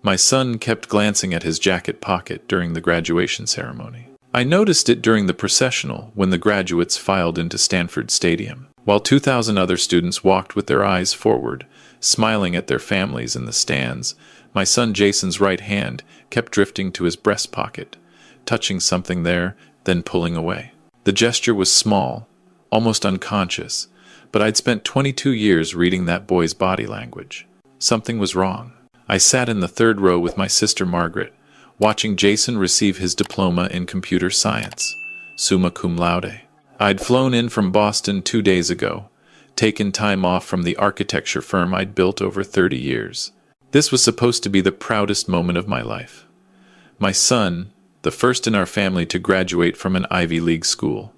My son kept glancing at his jacket pocket during the graduation ceremony. I noticed it during the processional when the graduates filed into Stanford Stadium, while 2,000 other students walked with their eyes forward, smiling at their families in the stands. My son Jason's right hand kept drifting to his breast pocket, touching something there, then pulling away. The gesture was small, almost unconscious, but I'd spent 22 years reading that boy's body language. Something was wrong. I sat in the third row with my sister Margaret, watching Jason receive his diploma in computer science, summa cum laude. I'd flown in from Boston 2 days ago, taken time off from the architecture firm I'd built over 30 years. This was supposed to be the proudest moment of my life. My son, the first in our family to graduate from an Ivy League school,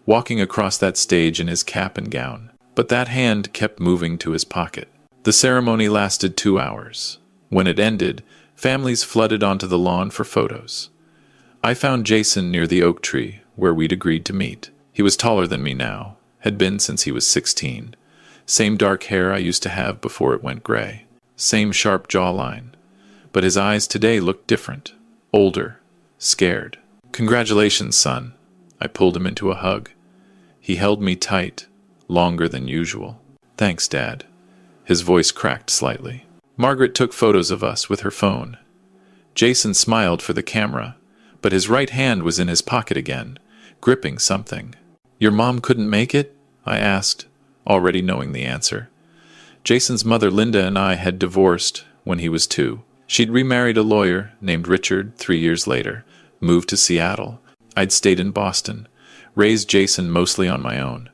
walking across that stage in his cap and gown. But that hand kept moving to his pocket. The ceremony lasted 2 hours. When it ended, families flooded onto the lawn for photos. I found Jason near the oak tree where we'd agreed to meet. He was taller than me now, had been since he was 16. Same dark hair I used to have before it went gray. Same sharp jawline. But his eyes today looked different. Older. Scared. "Congratulations, son." I pulled him into a hug. He held me tight, longer than usual. "Thanks, Dad." His voice cracked slightly. Margaret took photos of us with her phone. Jason smiled for the camera, but his right hand was in his pocket again, gripping something. "Your mom couldn't make it?" I asked, already knowing the answer. Jason's mother Linda and I had divorced when he was 2. She'd remarried a lawyer named Richard 3 years later, moved to Seattle. I'd stayed in Boston, raised Jason mostly on my own.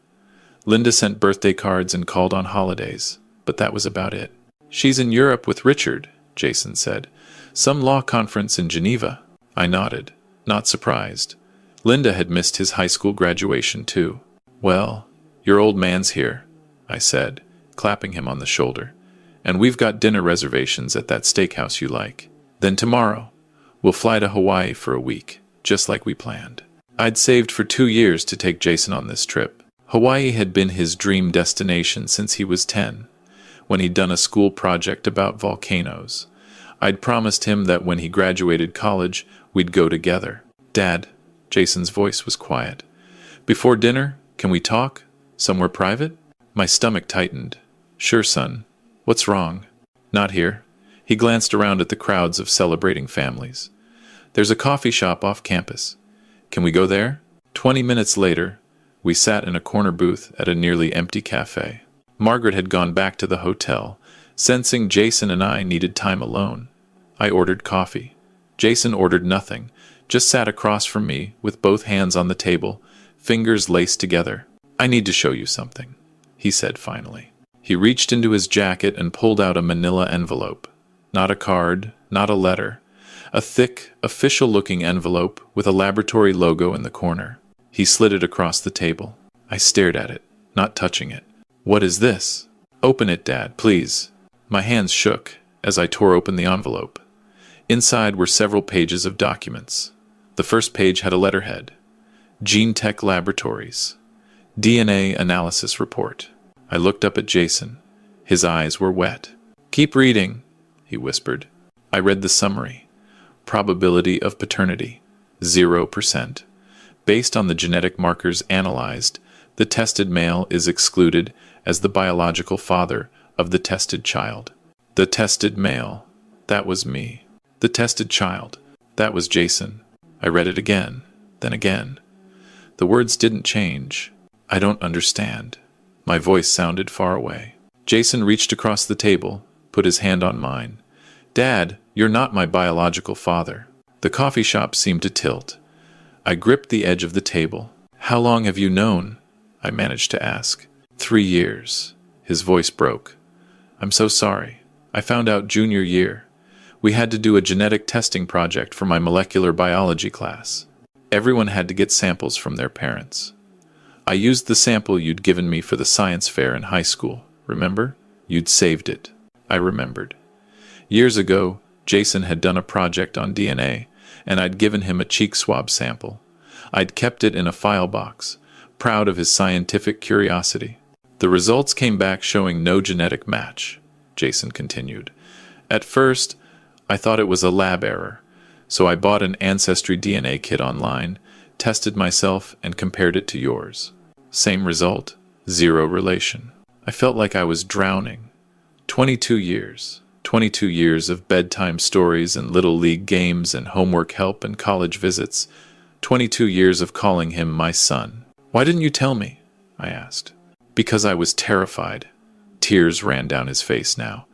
Linda sent birthday cards and called on holidays, but that was about it. "She's in Europe with Richard," Jason said. "Some law conference in Geneva." I nodded, not surprised. Linda had missed his high school graduation too. "Well, your old man's here," I said, clapping him on the shoulder. "And we've got dinner reservations at that steakhouse you like. Then tomorrow, we'll fly to Hawaii for a week, just like we planned." I'd saved for 2 years to take Jason on this trip. Hawaii had been his dream destination since he was 10, when he'd done a school project about volcanoes. I'd promised him that when he graduated college, we'd go together. "Dad," Jason's voice was quiet. "Before dinner, can we talk? Somewhere private?" My stomach tightened. "Sure, son. What's wrong?" "Not here." He glanced around at the crowds of celebrating families. "There's a coffee shop off campus. Can we go there?" 20 minutes later, we sat in a corner booth at a nearly empty cafe. Margaret had gone back to the hotel, sensing Jason and I needed time alone. I ordered coffee. Jason ordered nothing, just sat across from me with both hands on the table, fingers laced together. "I need to show you something," he said finally. He reached into his jacket and pulled out a manila envelope. Not a card, not a letter. A thick, official-looking envelope with a laboratory logo in the corner. He slid it across the table. I stared at it, not touching it. "What is this?" "Open it, Dad, please." My hands shook as I tore open the envelope. Inside were several pages of documents. The first page had a letterhead. Gene Tech Laboratories. DNA Analysis Report. I looked up at Jason. His eyes were wet. "Keep reading," he whispered. I read the summary. Probability of paternity, 0%. Based on the genetic markers analyzed, the tested male is excluded as the biological father of the tested child. The tested male, that was me. The tested child, that was Jason. I read it again, then again. The words didn't change. "I don't understand." My voice sounded far away. Jason reached across the table, put his hand on mine. "Dad, you're not my biological father." The coffee shop seemed to tilt. I gripped the edge of the table. "How long have you known?" I managed to ask. 3 years. His voice broke. "I'm so sorry. I found out junior year. We had to do a genetic testing project for my molecular biology class. Everyone had to get samples from their parents. I used the sample you'd given me for the science fair in high school. Remember? You'd saved it." I remembered. Years ago, Jason had done a project on DNA, and I'd given him a cheek swab sample. I'd kept it in a file box, proud of his scientific curiosity. "The results came back showing no genetic match," Jason continued. "At first, I thought it was a lab error, so I bought an Ancestry DNA kit online, tested myself, and compared it to yours. Same result, zero relation. I felt like I was drowning. 22 years. 22 years of bedtime stories and little league games and homework help and college visits. 22 years of calling him my son. Why didn't you tell me? I asked. Because I was terrified. Tears ran down his face now.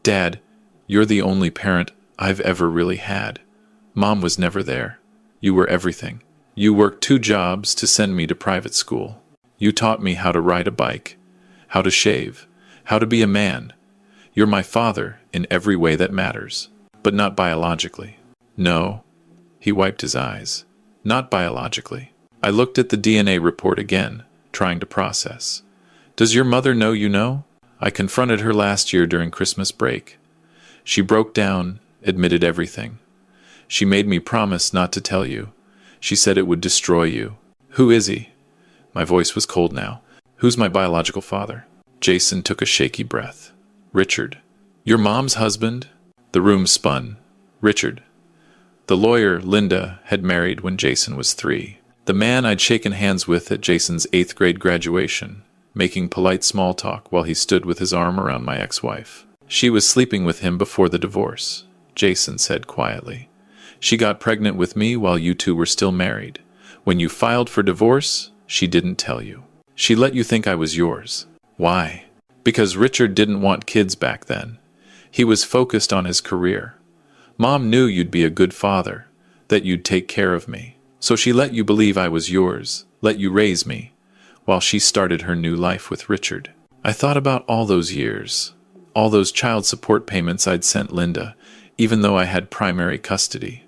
Dad, you're the only parent I've ever really had. Mom was never there. You were everything. You worked 2 jobs to send me to private school. You taught me how to ride a bike, how to shave, how to be a man. You're my father in every way that matters, but not biologically. No, he wiped his eyes. Not biologically. I looked at the DNA report again, trying to process. Does your mother know you know? I confronted her last year during Christmas break. She broke down, admitted everything. She made me promise not to tell you. She said it would destroy you. Who is he? My voice was cold now. Who's my biological father? Jason took a shaky breath. Richard. Your mom's husband? The room spun. Richard. The lawyer, Linda, had married when Jason was 3. The man I'd shaken hands with at Jason's 8th grade graduation, making polite small talk while he stood with his arm around my ex-wife. She was sleeping with him before the divorce, Jason said quietly. She got pregnant with me while you two were still married. When you filed for divorce, she didn't tell you. She let you think I was yours. Why? Because Richard didn't want kids back then. He was focused on his career. Mom knew you'd be a good father, that you'd take care of me. So she let you believe I was yours, let you raise me, while she started her new life with Richard. I thought about all those years, all those child support payments I'd sent Linda, even though I had primary custody.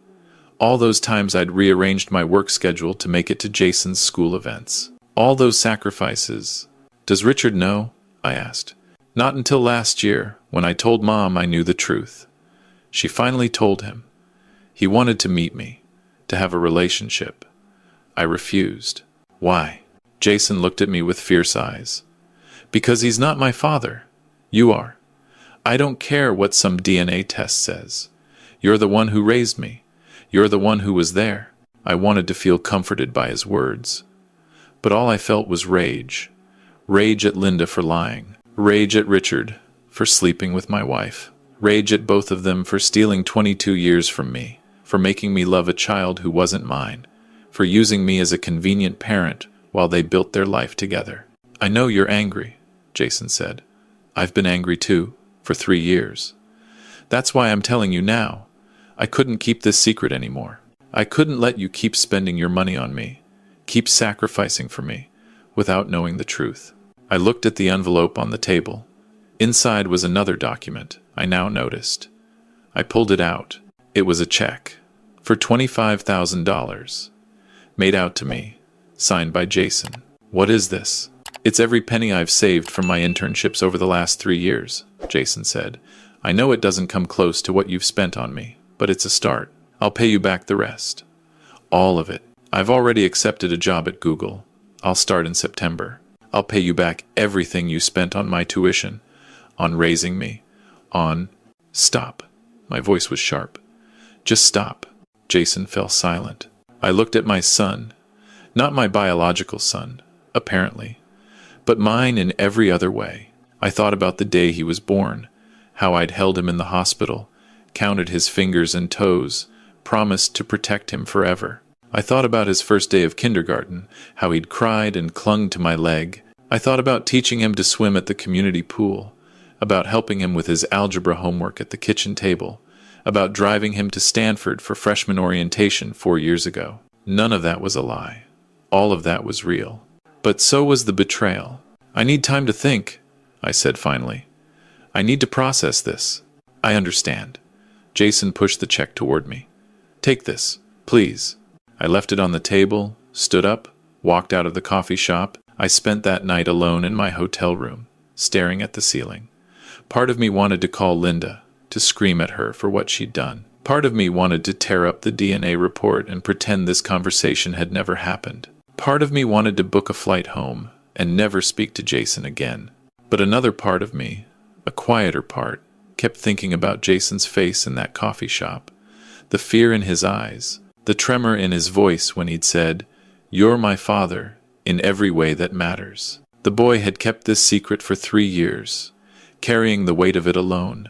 All those times I'd rearranged my work schedule to make it to Jason's school events. All those sacrifices. Does Richard know? I asked. Not until last year, when I told Mom I knew the truth. She finally told him. He wanted to meet me, to have a relationship. I refused. Why? Jason looked at me with fierce eyes. Because he's not my father. You are. I don't care what some DNA test says. You're the one who raised me. You're the one who was there. I wanted to feel comforted by his words. But all I felt was rage. Rage at Linda for lying. Rage at Richard for sleeping with my wife. Rage at both of them for stealing 22 years from me, for making me love a child who wasn't mine, for using me as a convenient parent while they built their life together. I know you're angry, Jason said. I've been angry too, for 3 years. That's why I'm telling you now. I couldn't keep this secret anymore. I couldn't let you keep spending your money on me, keep sacrificing for me, without knowing the truth. I looked at the envelope on the table. Inside was another document, I now noticed. I pulled it out. It was a check for $25,000, made out to me, signed by Jason. What is this? It's every penny I've saved from my internships over the last 3 years, Jason said. I know it doesn't come close to what you've spent on me, but it's a start. I'll pay you back the rest. All of it. I've already accepted a job at Google. I'll start in September. I'll pay you back everything you spent on my tuition, on raising me, on... Stop. My voice was sharp. Just stop. Jason fell silent. I looked at my son. Not my biological son, apparently, but mine in every other way. I thought about the day he was born, how I'd held him in the hospital, counted his fingers and toes, promised to protect him forever. I thought about his first day of kindergarten, how he'd cried and clung to my leg. I thought about teaching him to swim at the community pool, about helping him with his algebra homework at the kitchen table, about driving him to Stanford for freshman orientation 4 years ago. None of that was a lie. All of that was real. But so was the betrayal. I need time to think, I said finally. I need to process this. I understand. Jason pushed the check toward me. Take this, please. I left it on the table, stood up, walked out of the coffee shop. I spent that night alone in my hotel room, staring at the ceiling. Part of me wanted to call Linda, to scream at her for what she'd done. Part of me wanted to tear up the DNA report and pretend this conversation had never happened. Part of me wanted to book a flight home and never speak to Jason again. But another part of me, a quieter part, kept thinking about Jason's face in that coffee shop, the fear in his eyes, the tremor in his voice when he'd said, "You're my father, in every way that matters." The boy had kept this secret for 3 years, carrying the weight of it alone,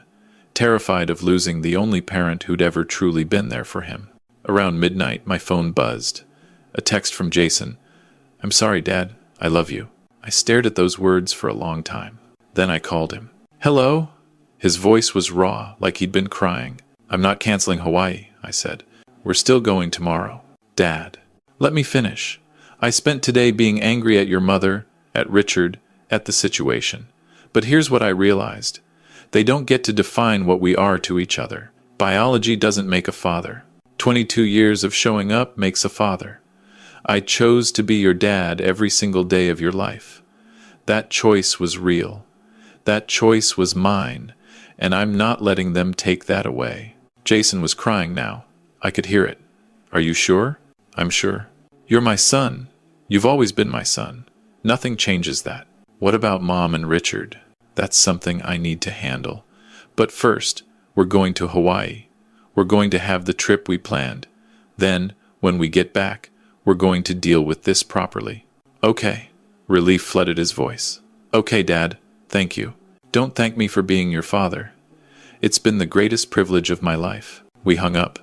terrified of losing the only parent who'd ever truly been there for him. Around midnight, my phone buzzed. A text from Jason. "I'm sorry, Dad. I love you." I stared at those words for a long time. Then I called him. "Hello?" His voice was raw, like he'd been crying. "I'm not canceling Hawaii," I said. "We're still going tomorrow." "Dad, let me finish. I spent today being angry at your mother, at Richard, at the situation. But here's what I realized. They don't get to define what we are to each other. Biology doesn't make a father. 22 years of showing up makes a father. I chose to be your dad every single day of your life. That choice was real. That choice was mine, and I'm not letting them take that away." Jason was crying now. I could hear it. "Are you sure?" "I'm sure. You're my son. You've always been my son. Nothing changes that." "What about Mom and Richard?" "That's something I need to handle. But first, we're going to Hawaii. We're going to have the trip we planned. Then, when we get back, we're going to deal with this properly." "Okay." Relief flooded his voice. "Okay, Dad. Thank you. Don't thank me for being your father. It's been the greatest privilege of my life." We hung up.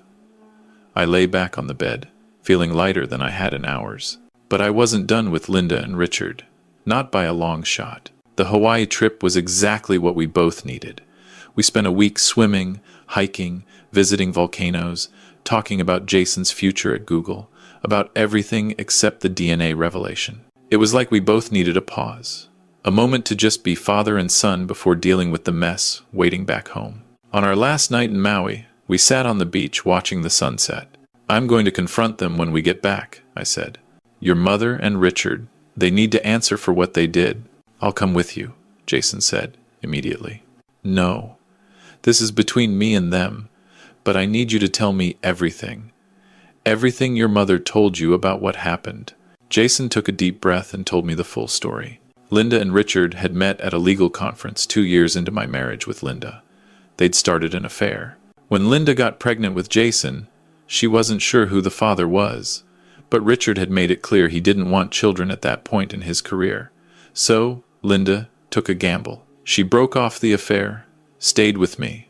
I lay back on the bed, feeling lighter than I had in hours. But I wasn't done with Linda and Richard. Not by a long shot. The Hawaii trip was exactly what we both needed. We spent a week swimming, hiking, visiting volcanoes, talking about Jason's future at Google, about everything except the DNA revelation. It was like we both needed a pause. A moment to just be father and son before dealing with the mess waiting back home. On our last night in Maui, we sat on the beach watching the sunset. "I'm going to confront them when we get back," I said. "Your mother and Richard, they need to answer for what they did." "I'll come with you," Jason said immediately. "No. This is between me and them, but I need you to tell me everything. Everything your mother told you about what happened." Jason took a deep breath and told me the full story. Linda and Richard had met at a legal conference 2 years into my marriage with Linda. They'd started an affair. When Linda got pregnant with Jason, she wasn't sure who the father was, but Richard had made it clear he didn't want children at that point in his career. So, Linda took a gamble. She broke off the affair, stayed with me,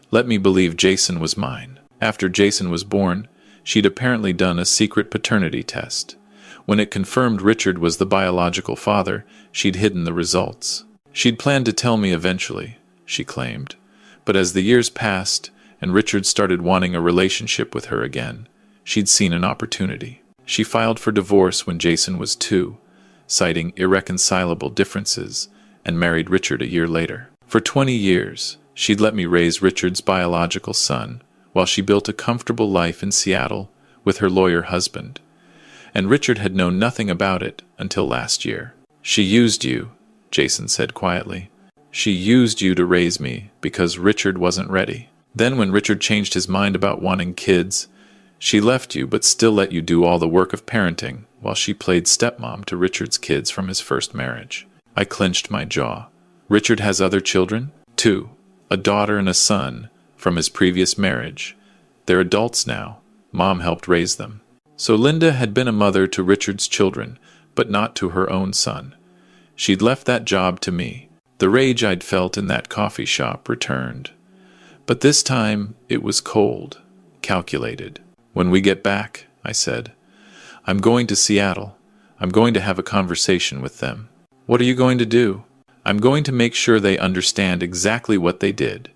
let me believe Jason was mine. After Jason was born, she'd apparently done a secret paternity test. When it confirmed Richard was the biological father, she'd hidden the results. She'd planned to tell me eventually, she claimed. But as the years passed, and Richard started wanting a relationship with her again, she'd seen an opportunity. She filed for divorce when Jason was 2, citing irreconcilable differences, and married Richard a year later. For 20 years, she'd let me raise Richard's biological son, while she built a comfortable life in Seattle with her lawyer husband. And Richard had known nothing about it until last year. "She used you," Jason said quietly. "She used you to raise me because Richard wasn't ready. Then when Richard changed his mind about wanting kids, she left you but still let you do all the work of parenting while she played stepmom to Richard's kids from his first marriage." I clenched my jaw. "Richard has other children?" "2. A daughter and a son from his previous marriage. They're adults now. Mom helped raise them." So Linda had been a mother to Richard's children, but not to her own son. She'd left that job to me. The rage I'd felt in that coffee shop returned. But this time it was cold, calculated. "When we get back," I said, "I'm going to Seattle. I'm going to have a conversation with them." "What are you going to do?" "I'm going to make sure they understand exactly what they did.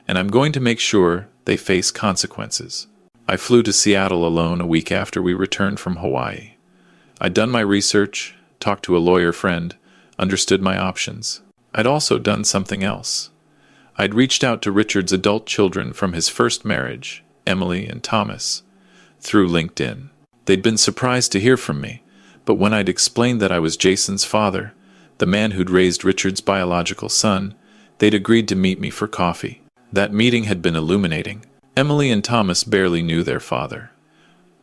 And I'm going to make sure they face consequences." I flew to Seattle alone a week after we returned from Hawaii. I'd done my research, talked to a lawyer friend, understood my options. I'd also done something else. I'd reached out to Richard's adult children from his first marriage, Emily and Thomas, through LinkedIn. They'd been surprised to hear from me, but when I'd explained that I was Jason's father, the man who'd raised Richard's biological son, they'd agreed to meet me for coffee. That meeting had been illuminating. Emily and Thomas barely knew their father.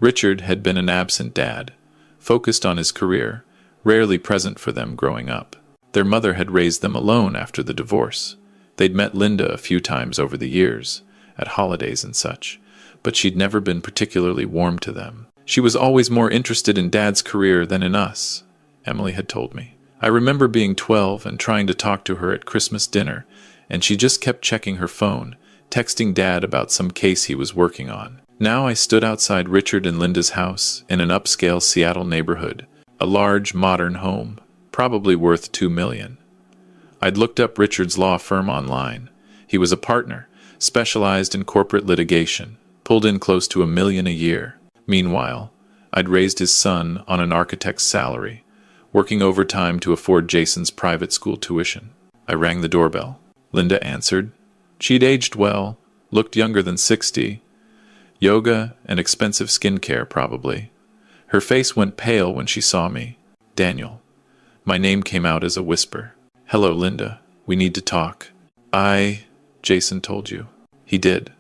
Richard had been an absent dad, focused on his career, rarely present for them growing up. Their mother had raised them alone after the divorce. They'd met Linda a few times over the years, at holidays and such, but she'd never been particularly warm to them. She was always more interested in Dad's career than in us, Emily had told me. I remember being 12 and trying to talk to her at Christmas dinner, and she just kept checking her phone, texting Dad about some case he was working on. Now I stood outside Richard and Linda's house in an upscale Seattle neighborhood, a large, modern home, probably worth $2 million. I'd looked up Richard's law firm online. He was a partner, specialized in corporate litigation, pulled in close to $1 million a year. Meanwhile, I'd raised his son on an architect's salary, working overtime to afford Jason's private school tuition. I rang the doorbell. Linda answered. She'd aged well, looked younger than 60. Yoga and expensive skincare, probably. Her face went pale when she saw me. Daniel. My name came out as a whisper. Hello, Linda. We need to talk. Jason told you. He did.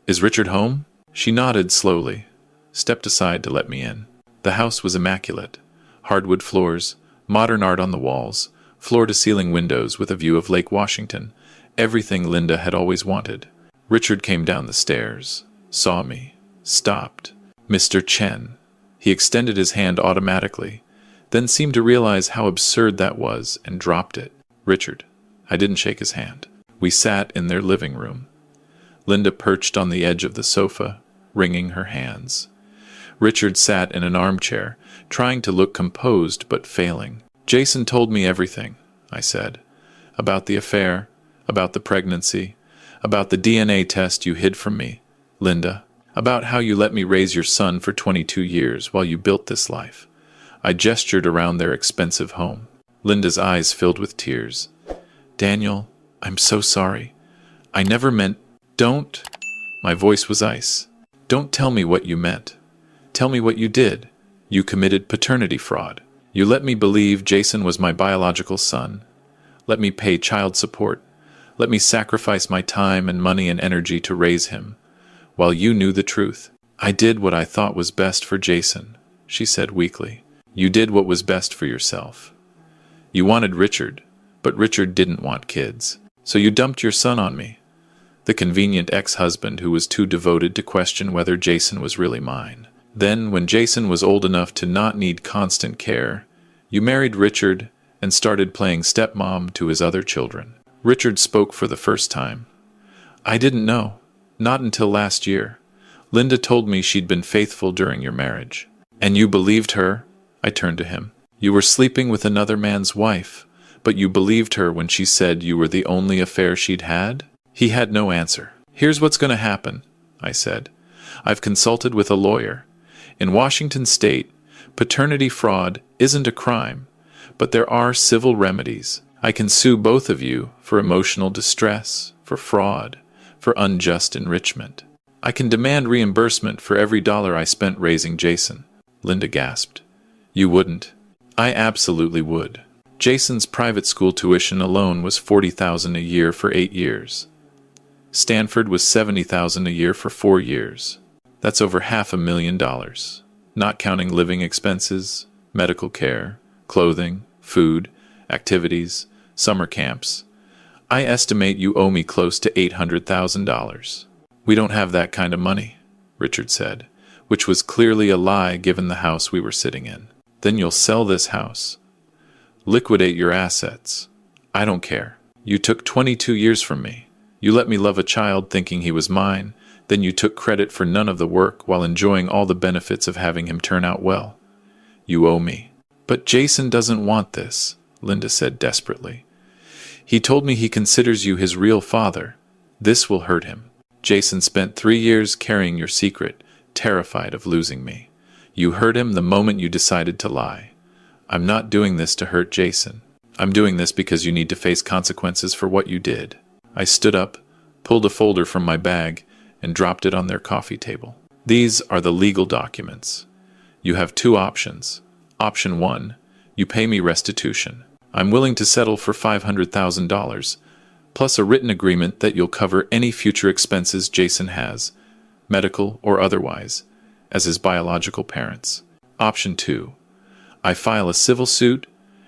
Is Richard home? She nodded slowly, stepped aside to let me in. The house was immaculate. Hardwood floors, modern art on the walls, floor-to-ceiling windows with a view of Lake Washington. Everything Linda had always wanted. Richard came down the stairs, saw me, stopped. Mr. Chen. He extended his hand automatically, then seemed to realize how absurd that was and dropped it. Richard. I didn't shake his hand. We sat in their living room. Linda perched on the edge of the sofa, wringing her hands. Richard sat in an armchair, trying to look composed but failing. Jason told me everything, I said. About the affair, about the pregnancy, about the DNA test you hid from me, Linda. About how you let me raise your son for 22 years while you built this life. I gestured around their expensive home. Linda's eyes filled with tears. Daniel, I'm so sorry. I never meant... Don't... My voice was ice. Don't tell me what you meant. Tell me what you did. You committed paternity fraud. You let me believe Jason was my biological son. Let me pay child support. Let me sacrifice my time and money and energy to raise him, while you knew the truth. I did what I thought was best for Jason, she said weakly. You did what was best for yourself. You wanted Richard, but Richard didn't want kids. So you dumped your son on me, the convenient ex-husband who was too devoted to question whether Jason was really mine. Then, when Jason was old enough to not need constant care, you married Richard and started playing stepmom to his other children. Richard spoke for the first time. I didn't know. Not until last year. Linda told me she'd been faithful during your marriage. And you believed her? I turned to him. You were sleeping with another man's wife, but you believed her when she said you were the only affair she'd had? He had no answer. Here's what's going to happen, I said. I've consulted with a lawyer. In Washington state, paternity fraud isn't a crime, but there are civil remedies. I can sue both of you for emotional distress, for fraud, for unjust enrichment. I can demand reimbursement for every dollar I spent raising Jason. Linda gasped. You wouldn't. I absolutely would. Jason's private school tuition alone was $40,000 a year for 8 years. Stanford was $70,000 a year for 4 years. That's over $500,000, not counting living expenses, medical care, clothing, food, activities, summer camps. I estimate you owe me close to $800,000. We don't have that kind of money, Richard said, which was clearly a lie given the house we were sitting in. Then you'll sell this house. Liquidate your assets. I don't care. You took 22 years from me. You let me love a child thinking he was mine. Then you took credit for none of the work while enjoying all the benefits of having him turn out well. You owe me. But Jason doesn't want this, Linda said desperately. He told me he considers you his real father. This will hurt him. Jason spent 3 years carrying your secret, terrified of losing me. You hurt him the moment you decided to lie. I'm not doing this to hurt Jason. I'm doing this because you need to face consequences for what you did. I stood up, pulled a folder from my bag, and dropped it on their coffee table. These are the legal documents. You have 2 options. Option 1, you pay me restitution. I'm willing to settle for $500,000, plus a written agreement that you'll cover any future expenses Jason has, medical or otherwise, as his biological parents. Option 2, I file a civil suit,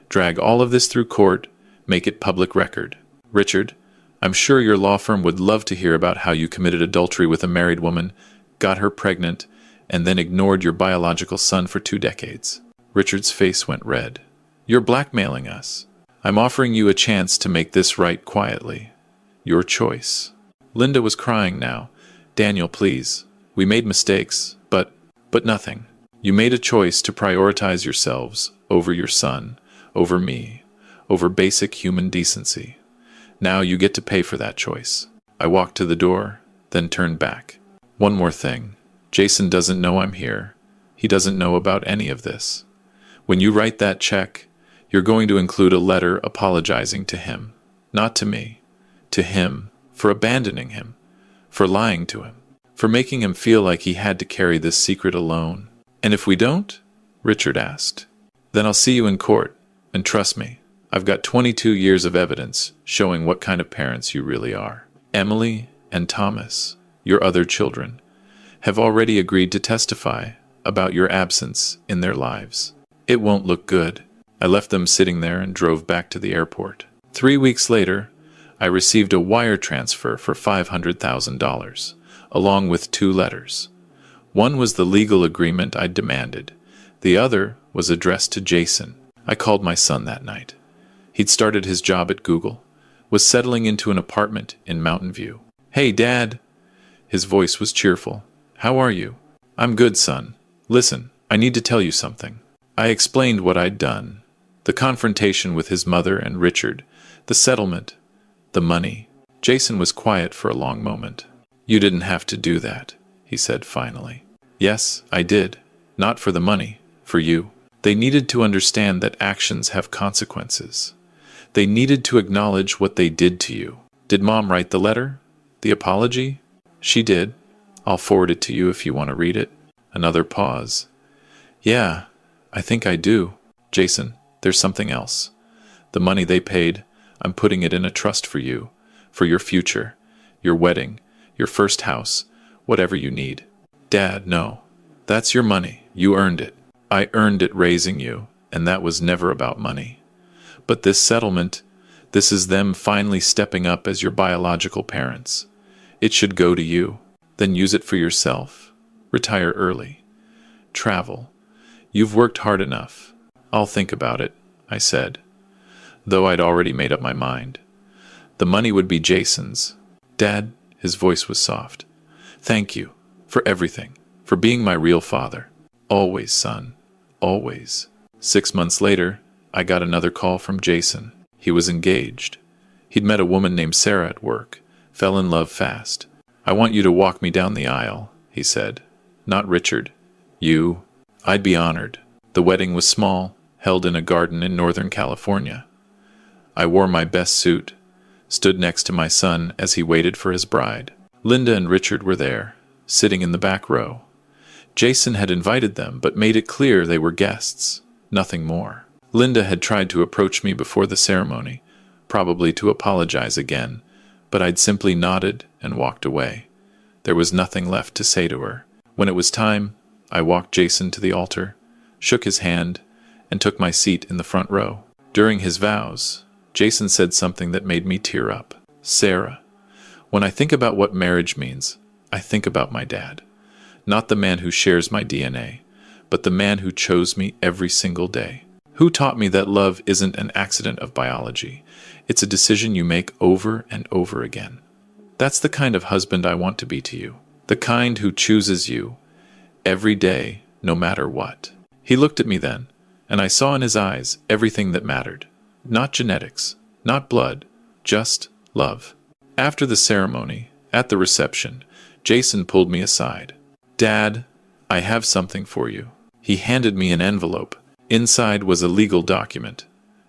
drag all of this through court, make it public record. Richard, I'm sure your law firm would love to hear about how you committed adultery with a married woman, got her pregnant, and then ignored your biological son for 2 decades. Richard's face went red. You're blackmailing us. I'm offering you a chance to make this right quietly. Your choice. Linda was crying now. Daniel, please. We made mistakes, but nothing. You made a choice to prioritize yourselves over your son, over me, over basic human decency. Now you get to pay for that choice. I walked to the door, then turned back. One more thing. Jason doesn't know I'm here. He doesn't know about any of this. When you write that check, you're going to include a letter apologizing to him, not to me, to him, for abandoning him, for lying to him, for making him feel like he had to carry this secret alone. And if we don't? Richard asked. Then I'll see you in court, and trust me, I've got 22 years of evidence showing what kind of parents you really are. Emily and Thomas, your other children, have already agreed to testify about your absence in their lives. It won't look good. I left them sitting there and drove back to the airport. 3 weeks later, I received a wire transfer for $500,000, along with 2 letters. One was the legal agreement I'd demanded. The other was addressed to Jason. I called my son that night. He'd started his job at Google, was settling into an apartment in Mountain View. Hey, Dad! His voice was cheerful. How are you? I'm good, son. Listen, I need to tell you something. I explained what I'd done. The confrontation with his mother and Richard, the settlement, the money. Jason was quiet for a long moment. You didn't have to do that, he said finally. Yes, I did. Not for the money, for you. They needed to understand that actions have consequences. They needed to acknowledge what they did to you. Did Mom write the letter? The apology? She did. I'll forward it to you if you want to read it. Another pause. Yeah, I think I do. Jason, there's something else. The money they paid, I'm putting it in a trust for you, for your future, your wedding, your first house, whatever you need. Dad, no. That's your money. You earned it. I earned it raising you, and that was never about money. But this settlement, this is them finally stepping up as your biological parents. It should go to you. Then use it for yourself. Retire early. Travel. You've worked hard enough. I'll think about it, I said, though I'd already made up my mind. The money would be Jason's. Dad, his voice was soft. Thank you for everything, for being my real father. Always, son. Always. 6 months later, I got another call from Jason. He was engaged. He'd met a woman named Sarah at work, fell in love fast. I want you to walk me down the aisle, he said. Not Richard. You. I'd be honored. The wedding was small, held in a garden in Northern California. I wore my best suit, stood next to my son as he waited for his bride. Linda and Richard were there, sitting in the back row. Jason had invited them, but made it clear they were guests, nothing more. Linda had tried to approach me before the ceremony, probably to apologize again, but I'd simply nodded and walked away. There was nothing left to say to her. When it was time, I walked Jason to the altar, shook his hand, and took my seat in the front row. During his vows, Jason said something that made me tear up. Sarah, when I think about what marriage means, I think about my dad. Not the man who shares my DNA, but the man who chose me every single day. Who taught me that love isn't an accident of biology. It's a decision you make over and over again. That's the kind of husband I want to be to you. The kind who chooses you every day, no matter what. He looked at me then, and I saw in his eyes everything that mattered. Not genetics, not blood, just love. After the ceremony, at the reception, Jason pulled me aside. Dad, I have something for you. He handed me an envelope. Inside was a legal document,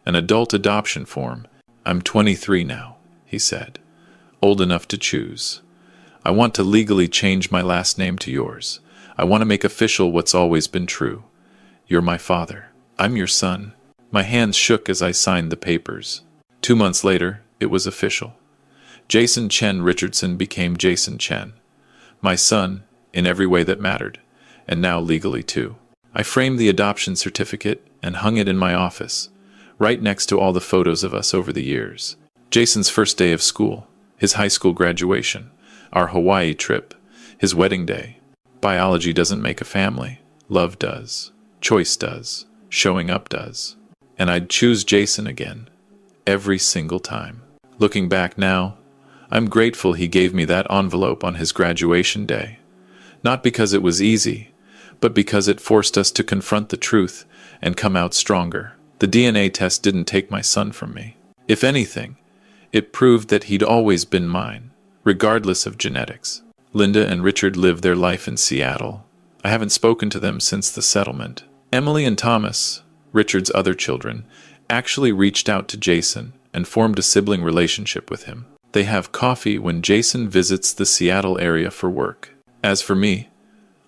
an adult adoption form. I'm 23 now, he said, old enough to choose. I want to legally change my last name to yours. I want to make official what's always been true. You're my father. I'm your son. My hands shook as I signed the papers. 2 months later, it was official. Jason Chen Richardson became Jason Chen. My son, in every way that mattered, and now legally too. I framed the adoption certificate and hung it in my office, right next to all the photos of us over the years. Jason's first day of school, his high school graduation, our Hawaii trip, his wedding day. Biology doesn't make a family. Love does. Choice does. Showing up does. And I'd choose Jason again. Every single time. Looking back now, I'm grateful he gave me that envelope on his graduation day. Not because it was easy, but because it forced us to confront the truth and come out stronger. The DNA test didn't take my son from me. If anything, it proved that he'd always been mine, regardless of genetics. Linda and Richard live their life in Seattle. I haven't spoken to them since the settlement. Emily and Thomas, Richard's other children, actually reached out to Jason and formed a sibling relationship with him. They have coffee when Jason visits the Seattle area for work. As for me,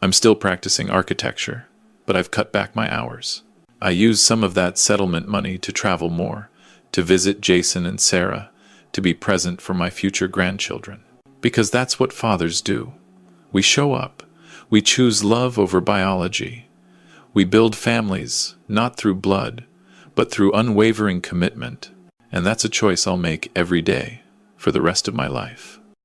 I'm still practicing architecture, but I've cut back my hours. I use some of that settlement money to travel more, to visit Jason and Sarah, to be present for my future grandchildren. Because that's what fathers do. We show up. We choose love over biology. We build families, not through blood, but through unwavering commitment. And that's a choice I'll make every day for the rest of my life.